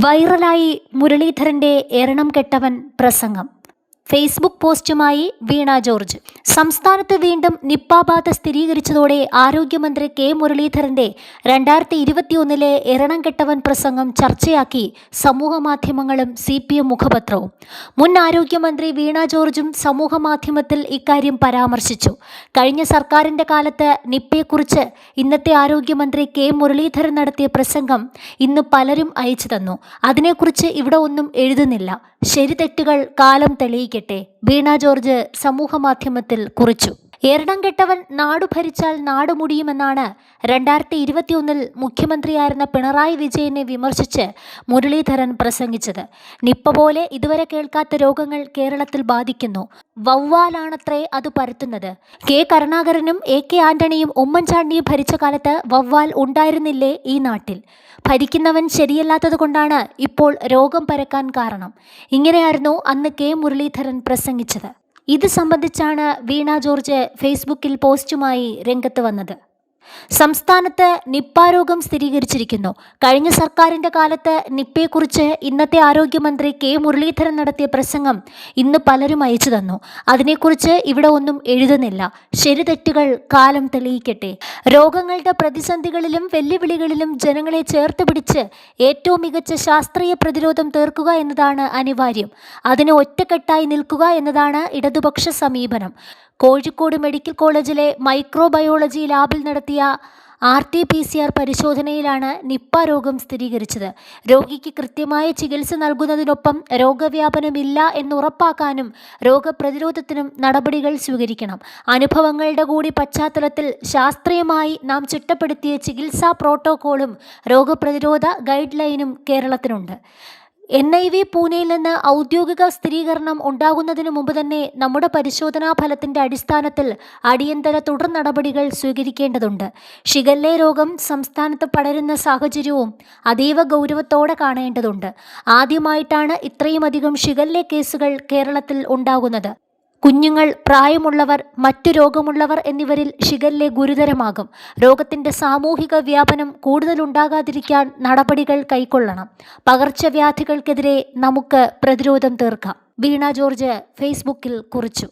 വൈറലായി മുരളീധരന്റെ എരണം കെട്ടവൻ പ്രസംഗം. ഫേസ്ബുക്ക് പോസ്റ്റുമായി വീണ ജോർജ്. സംസ്ഥാനത്ത് വീണ്ടും നിപ്പ ബാധ സ്ഥിരീകരിച്ചതോടെ ആരോഗ്യമന്ത്രി കെ മുരളീധരന്റെ 2021 എരണം കെട്ടവൻ പ്രസംഗം ചർച്ചയാക്കി സമൂഹമാധ്യമങ്ങളും CPM മുഖപത്രവും. മുൻ ആരോഗ്യമന്ത്രി വീണ ജോർജും സമൂഹമാധ്യമത്തിൽ ഇക്കാര്യം പരാമർശിച്ചു. കഴിഞ്ഞ സർക്കാരിന്റെ കാലത്ത് നിപ്പയെക്കുറിച്ച് ഇന്നത്തെ ആരോഗ്യമന്ത്രി കെ മുരളീധരൻ നടത്തിയ പ്രസംഗം ഇന്ന് പലരും അയച്ചു തന്നു. അതിനെക്കുറിച്ച് ഇവിടെ ഒന്നും എഴുതുന്നില്ല. ശരി തെറ്റുകൾ കാലം തെളിയിക്കട്ടെ, വീണ ജോർജ് സമൂഹമാധ്യമത്തിൽ കുറിച്ചു. എരണം കെട്ടവൻ നാടു ഭരിച്ചാൽ നാട് മുടിയുമെന്നാണ് 2021 മുഖ്യമന്ത്രിയായിരുന്ന പിണറായി വിജയനെ വിമർശിച്ച് മുരളീധരൻ പ്രസംഗിച്ചത്. നിപ്പ പോലെ ഇതുവരെ കേൾക്കാത്ത രോഗങ്ങൾ കേരളത്തിൽ ബാധിക്കുന്നു. വവ്വാലാണത്രേ അത് പരത്തുന്നത്. കെ കരുണാകരനും AK ആന്റണിയും ഉമ്മൻചാണ്ടിയും ഭരിച്ച കാലത്ത് വവ്വാൽ ഉണ്ടായിരുന്നില്ലേ ഈ നാട്ടിൽ? ഭരിക്കുന്നവൻ ശരിയല്ലാത്തത് കൊണ്ടാണ് ഇപ്പോൾ രോഗം പരക്കാൻ കാരണം. ഇങ്ങനെയായിരുന്നു അന്ന് കെ മുരളീധരൻ പ്രസംഗിച്ചത്. ഇത് സംബന്ധിച്ചാണ് വീണ ജോർജ് ഫേസ്ബുക്കിൽ പോസ്റ്റുമായി രംഗത്ത് വന്നത്. സംസ്ഥാനത്ത് നിപ്പ രോഗം സ്ഥിരീകരിച്ചിരിക്കുന്നു. കഴിഞ്ഞ സർക്കാരിന്റെ കാലത്ത് നിപ്പയെക്കുറിച്ച് ഇന്നത്തെ ആരോഗ്യമന്ത്രി കെ മുരളീധരൻ നടത്തിയ പ്രസംഗം ഇന്ന് പലരും അയച്ചു തന്നു. അതിനെക്കുറിച്ച് ഇവിടെ ഒന്നും എഴുതുന്നില്ല. ശരി തെറ്റുകൾ കാലം തെളിയിക്കട്ടെ. രോഗങ്ങളുടെ പ്രതിസന്ധികളിലും വെല്ലുവിളികളിലും ജനങ്ങളെ ചേർത്ത് പിടിച്ച് ഏറ്റവും മികച്ച ശാസ്ത്രീയ പ്രതിരോധം തീർക്കുക എന്നതാണ് അനിവാര്യം. അതിന് ഒറ്റക്കെട്ടായി നിൽക്കുക എന്നതാണ് ഇടതുപക്ഷ സമീപനം. കോഴിക്കോട് മെഡിക്കൽ കോളേജിലെ മൈക്രോബയോളജി ലാബിൽ നടത്തിയ RT-PCR പരിശോധനയിലാണ് നിപ്പ രോഗം സ്ഥിരീകരിച്ചത്. രോഗിക്ക് കൃത്യമായ ചികിത്സ നൽകുന്നതിനൊപ്പം രോഗവ്യാപനമില്ല എന്നുറപ്പാക്കാനും രോഗപ്രതിരോധത്തിനും നടപടികൾ സ്വീകരിക്കണം. അനുഭവങ്ങളുടെ കൂടി പശ്ചാത്തലത്തിൽ ശാസ്ത്രീയമായി നാം ചിട്ടപ്പെടുത്തിയ ചികിത്സാ പ്രോട്ടോക്കോളും രോഗപ്രതിരോധ ഗൈഡ് ലൈനും കേരളത്തിനുണ്ട്. NIV പൂനെയിൽ നിന്ന് ഔദ്യോഗിക സ്ഥിരീകരണം ഉണ്ടാകുന്നതിന് മുമ്പ് തന്നെ നമ്മുടെ പരിശോധനാ ഫലത്തിന്റെ അടിസ്ഥാനത്തിൽ അടിയന്തര തുടർ നടപടികൾ സ്വീകരിക്കേണ്ടതുണ്ട്. ഷിഗല്ല രോഗം സംസ്ഥാനത്ത് പടരുന്ന സാഹചര്യവും അതീവ ഗൗരവത്തോടെ കാണേണ്ടതുണ്ട്. ആദ്യമായിട്ടാണ് ഇത്രയുമധികം ഷിഗല്ല കേസുകൾ കേരളത്തിൽ ഉണ്ടാകുന്നത്. കുഞ്ഞുങ്ങൾ, പ്രായമുള്ളവർ, മറ്റു രോഗമുള്ളവർ എന്നിവരിൽ ഷിഗല്ല ഗുരുതരമാകും. രോഗത്തിന്റെ സാമൂഹിക വ്യാപനം കൂടുതലുണ്ടാകാതിരിക്കാൻ നടപടികൾ കൈക്കൊള്ളണം. പകർച്ചവ്യാധികൾക്കെതിരെ നമുക്ക് പ്രതിരോധം തീർക്കാം, വീണ ജോർജ് ഫേസ്ബുക്കിൽ കുറിച്ചു.